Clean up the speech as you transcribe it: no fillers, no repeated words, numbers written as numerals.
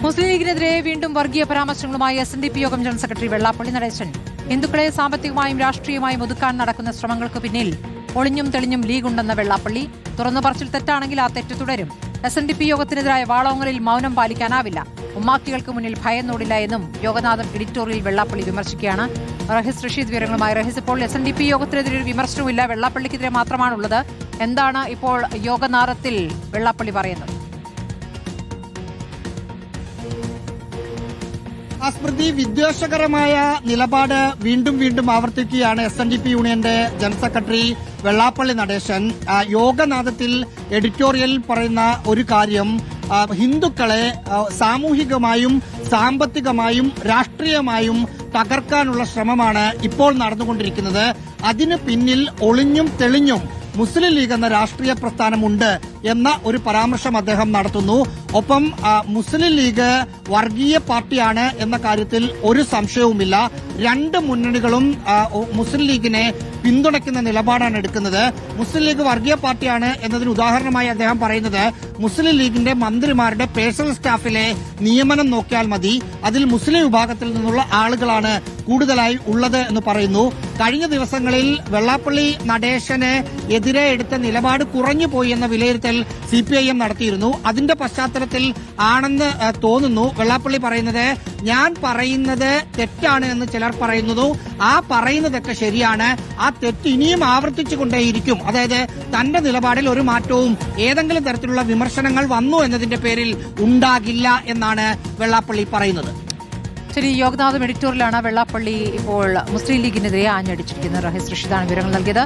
മുസ്ലിം ലീഗിനെതിരെ വീണ്ടും വർഗീയ പരാമർശങ്ങളുമായി SNDP യോഗം ജനറൽ സെക്രട്ടറി വെള്ളാപ്പള്ളി നടേശൻ. ഹിന്ദുക്കളെ സാമ്പത്തികമായും രാഷ്ട്രീയമായും ഒതുക്കാൻ നടക്കുന്ന ശ്രമങ്ങൾക്ക് പിന്നിൽ ഒളിഞ്ഞും തെളിഞ്ഞും ലീഗുണ്ടെന്ന വെള്ളാപ്പള്ളി. തുറന്നു പറച്ചിൽ തെറ്റാണെങ്കിൽ ആ തെറ്റ് തുടരും. SNDP യോഗത്തിനെതിരായ വാളോങ്ങലിൽ മൗനം പാലിക്കാനാവില്ല. ഉമ്മാക്കികൾക്ക് മുന്നിൽ ഭയന്നോടില്ല എന്നും യോഗനാഥൻ എഡിറ്റോറിയൽ വെള്ളാപ്പള്ളി വിമർശിക്കുകയാണ്. റഹീസ് റഷീദ് വിവരങ്ങളുമായി. റഹീസ്, ഇപ്പോൾ SNDP യോഗത്തിനെതിരെ ഒരു വിമർശനവുമില്ല, വെള്ളാപ്പള്ളിക്കെതിരെ മാത്രമാണുള്ളത്. എന്താണ് ഇപ്പോൾ യോഗനാഥത്തിൽ വെള്ളാപ്പള്ളി പറയുന്നത്? സ്മൃതി, വിദ്വേഷകരമായ നിലപാട് വീണ്ടും വീണ്ടും ആവർത്തിക്കുകയാണ് SNDP യൂണിയന്റെ ജനറൽ സെക്രട്ടറി വെള്ളാപ്പള്ളി നടേശൻ. യോഗനാഥത്തിൽ എഡിറ്റോറിയൽ പറയുന്ന ഒരു കാര്യം, ഹിന്ദുക്കളെ സാമൂഹികമായും സാമ്പത്തികമായും രാഷ്ട്രീയമായും തകർക്കാനുള്ള ശ്രമമാണ് ഇപ്പോൾ നടന്നുകൊണ്ടിരിക്കുന്നത്. അതിന് പിന്നിൽ ഒളിഞ്ഞും തെളിഞ്ഞും മുസ്ലിം ലീഗ് എന്ന രാഷ്ട്രീയ പ്രസ്ഥാനമുണ്ട് എന്ന ഒരു പരാമർശം അദ്ദേഹം നടത്തുന്നു. ഒപ്പം മുസ്ലിം ലീഗ് വർഗീയ പാർട്ടിയാണ് എന്ന കാര്യത്തിൽ ഒരു സംശയവുമില്ല. രണ്ട് മുന്നണികളും മുസ്ലിം ലീഗിനെ പിന്തുണയ്ക്കുന്ന നിലപാടാണ് എടുക്കുന്നത്. മുസ്ലിം ലീഗ് വർഗീയ പാർട്ടിയാണ് എന്നതിന് ഉദാഹരണമായി അദ്ദേഹം പറയുന്നത്, മുസ്ലിം ലീഗിന്റെ മന്ത്രിമാരുടെ പേഴ്സണൽ സ്റ്റാഫിലെ നിയമനം നോക്കിയാൽ മതി, അതിൽ മുസ്ലിം വിഭാഗത്തിൽ നിന്നുള്ള ആളുകളാണ് കൂടുതലായി ഉള്ളത് എന്ന് പറയുന്നു. കഴിഞ്ഞ ദിവസങ്ങളിൽ വെള്ളാപ്പള്ളി നടേശന് എതിരെ എടുത്ത നിലപാട് കുറഞ്ഞുപോയി എന്ന വിലയിരുത്തൽ CPIM നടത്തിയിരുന്നു. അതിന്റെ പശ്ചാത്തലത്തിൽ ആണെന്ന് തോന്നുന്നു വെള്ളാപ്പള്ളി പറയുന്നത്. ഞാൻ പറയുന്നത് തെറ്റാണ് എന്ന് ചിലർ പറയുന്നു, ആ പറയുന്നതൊക്കെ ശരിയാണ്, ആ തെറ്റ് ഇനിയും ആവർത്തിച്ചുകൊണ്ടേയിരിക്കും. അതായത് തന്റെ നിലപാടിൽ ഒരു മാറ്റവും ഏതെങ്കിലും തരത്തിലുള്ള വിമർശനങ്ങൾ വന്നു എന്നതിന്റെ പേരിൽ ഉണ്ടാകില്ല എന്നാണ് വെള്ളാപ്പള്ളി പറയുന്നത്. ശരി, യോഗനാഥം എഡിറ്റോറിയലാണ് വെള്ളാപ്പള്ളി ഇപ്പോൾ മുസ്ലിം ലീഗിനെതിരെ ആഞ്ഞടിച്ചിരിക്കുന്നത്. റഹീസ് റഷീദാണ് വിവരങ്ങൾ നൽകിയത്.